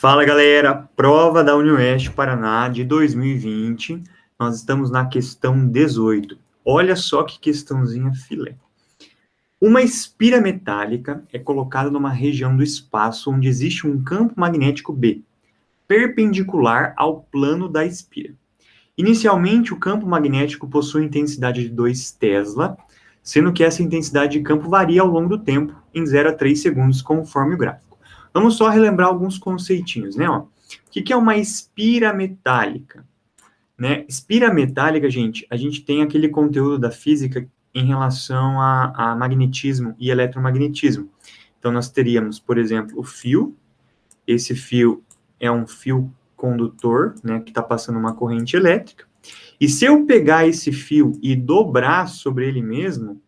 Fala, galera! Prova da UniOeste Paraná de 2020. Nós estamos na questão 18. Olha só que questãozinha filé. Uma espira metálica é colocada numa região do espaço onde existe um campo magnético B, perpendicular ao plano da espira. Inicialmente, o campo magnético possui intensidade de 2 Tesla, sendo que essa intensidade de campo varia ao longo do tempo, em 0 a 3 segundos, conforme o gráfico. Vamos só relembrar alguns conceitinhos, né? O que é uma espira metálica? Né? Espira metálica, gente, a gente tem aquele conteúdo da física em relação a magnetismo e eletromagnetismo. Então, nós teríamos, por exemplo, o fio. Esse fio é um fio condutor, né, que está passando uma corrente elétrica. E se eu pegar esse fio e dobrar sobre ele mesmo,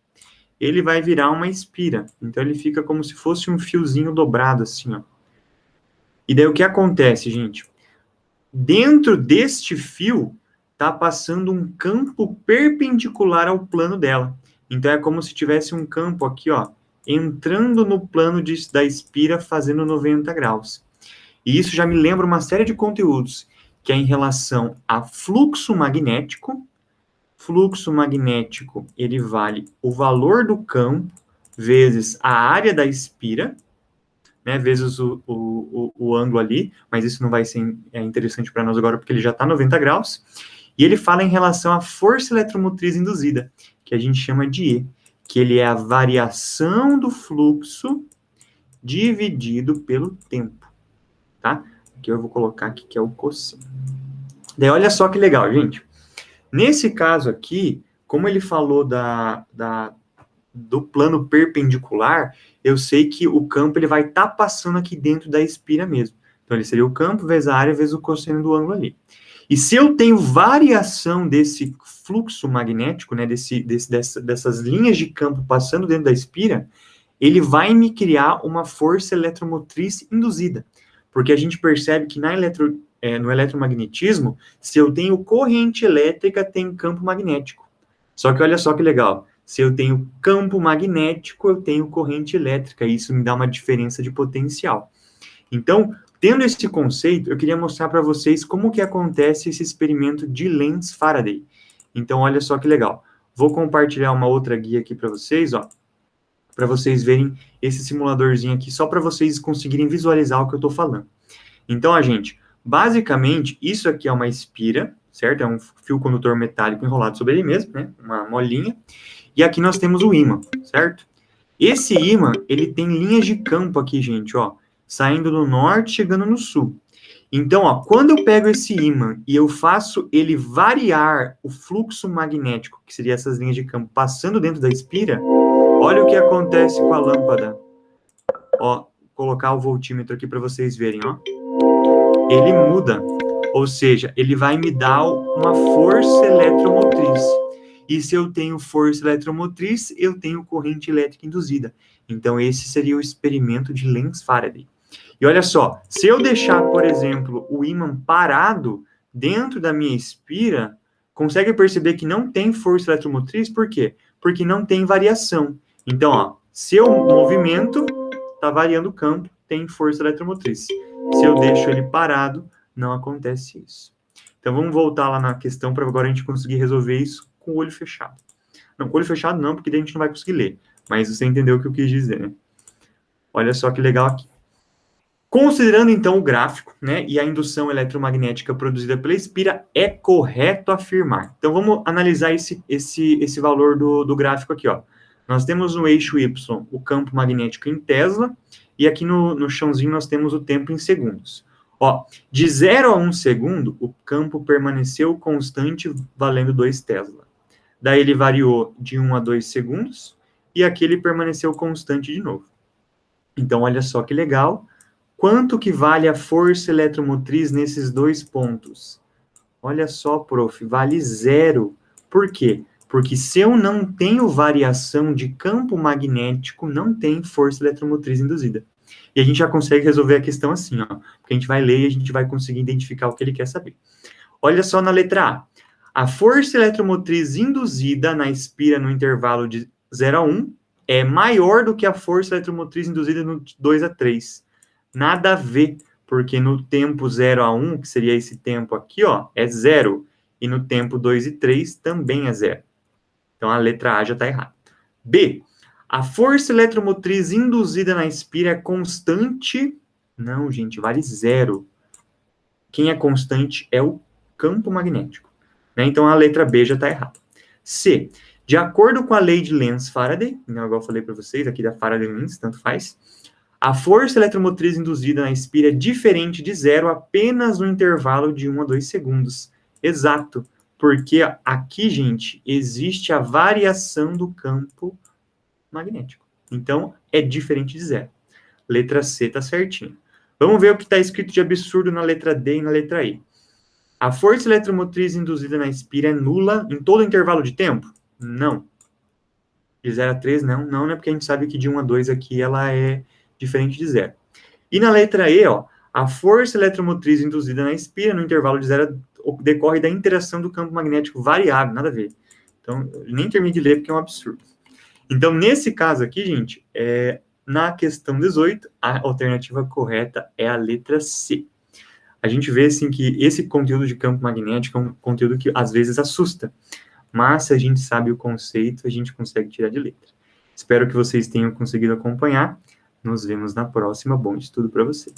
ele vai virar uma espira. Então, ele fica como se fosse um fiozinho dobrado, assim, ó. E daí, o que acontece, gente? Dentro deste fio, está passando um campo perpendicular ao plano dela. Então, é como se tivesse um campo aqui, ó, entrando no plano da espira, fazendo 90 graus. E isso já me lembra uma série de conteúdos, que é em relação a fluxo magnético. Fluxo magnético, ele vale o valor do campo vezes a área da espira, né, vezes o ângulo ali, mas isso não vai ser interessante para nós agora, porque ele já está 90 graus. E ele fala em relação à força eletromotriz induzida, que a gente chama de E, que ele é a variação do fluxo dividido pelo tempo, tá? Aqui eu vou colocar aqui que é o cossino. Daí olha só que legal, gente. Nesse caso aqui, como ele falou do plano perpendicular, eu sei que o campo ele vai estar passando aqui dentro da espira mesmo. Então, ele seria o campo vezes a área vezes o cosseno do ângulo ali. E se eu tenho variação desse fluxo magnético, né, dessas linhas de campo passando dentro da espira, ele vai me criar uma força eletromotriz induzida. Porque a gente percebe que no eletromagnetismo, se eu tenho corrente elétrica, tem campo magnético. Só que olha só que legal. Se eu tenho campo magnético, eu tenho corrente elétrica. E isso me dá uma diferença de potencial. Então, tendo esse conceito, eu queria mostrar para vocês como que acontece esse experimento de Lenz-Faraday. Então, olha só que legal. Vou compartilhar uma outra guia aqui para vocês, ó, para vocês verem esse simuladorzinho aqui, só para vocês conseguirem visualizar o que eu estou falando. Então, gente, basicamente, isso aqui é uma espira, certo? É um fio condutor metálico enrolado sobre ele mesmo, né? Uma molinha. E aqui nós temos o ímã, certo? Esse ímã, ele tem linhas de campo aqui, gente, ó, saindo do norte, chegando no sul. Então, ó, quando eu pego esse ímã e eu faço ele variar o fluxo magnético, que seria essas linhas de campo, passando dentro da espira, olha o que acontece com a lâmpada. Ó, vou colocar o voltímetro aqui para vocês verem, ó. Ele muda, ou seja, ele vai me dar uma força eletromotriz. E se eu tenho força eletromotriz, eu tenho corrente elétrica induzida. Então, esse seria o experimento de Lenz-Faraday. E olha só, se eu deixar, por exemplo, o ímã parado dentro da minha espira, consegue perceber que não tem força eletromotriz? Por quê? Porque não tem variação. Então, ó, se eu movimento, está variando o campo, tem força eletromotriz. Se eu deixo ele parado, não acontece isso. Então, vamos voltar lá na questão para agora a gente conseguir resolver isso com o olho fechado. Não, com o olho fechado não, porque daí a gente não vai conseguir ler. Mas você entendeu o que eu quis dizer, né? Olha só que legal aqui. Considerando, então, o gráfico, né, e a indução eletromagnética produzida pela espira, é correto afirmar. Então, vamos analisar esse valor do gráfico aqui, ó. Nós temos no eixo Y o campo magnético em Tesla, e aqui no chãozinho nós temos o tempo em segundos. Ó, de 0 a 1 segundo, o campo permaneceu constante, valendo 2 Tesla. Daí ele variou de 1 a 2 segundos, e aqui ele permaneceu constante de novo. Então, olha só que legal. Quanto que vale a força eletromotriz nesses dois pontos? Olha só, prof, vale 0. Por quê? Porque se eu não tenho variação de campo magnético, não tem força eletromotriz induzida. E a gente já consegue resolver a questão assim, ó. Porque a gente vai ler e a gente vai conseguir identificar o que ele quer saber. Olha só na letra A. A força eletromotriz induzida na espira no intervalo de 0 a 1 é maior do que a força eletromotriz induzida no 2 a 3. Nada a ver, porque no tempo 0 a 1, que seria esse tempo aqui, ó, é 0. E no tempo 2 e 3 também é 0. Então, a letra A já está errada. B. A força eletromotriz induzida na espira é constante? Não, gente, vale 0. Quem é constante é o campo magnético. Né? Então, a letra B já está errada. C. De acordo com a lei de Lenz-Faraday, igual eu falei para vocês, aqui da Faraday-Lenz, tanto faz, a força eletromotriz induzida na espira é diferente de 0 apenas no intervalo de 1 a 2 segundos. Exato, porque aqui, gente, existe a variação do campo magnético. Então, é diferente de 0. Letra C está certinho. Vamos ver o que está escrito de absurdo na letra D e na letra E. A força eletromotriz induzida na espira é nula em todo o intervalo de tempo? Não. De 0 a 3, não é porque a gente sabe que de 1 a 2 aqui ela é diferente de 0. E na letra E, ó, a força eletromotriz induzida na espira no intervalo de 0 decorre da interação do campo magnético variável, nada a ver. Então, nem termino de ler porque é um absurdo. Então, nesse caso aqui, gente, na questão 18, a alternativa correta é a letra C. A gente vê, assim, que esse conteúdo de campo magnético é um conteúdo que, às vezes, assusta. Mas, se a gente sabe o conceito, a gente consegue tirar de letra. Espero que vocês tenham conseguido acompanhar. Nos vemos na próxima. Bom estudo para você.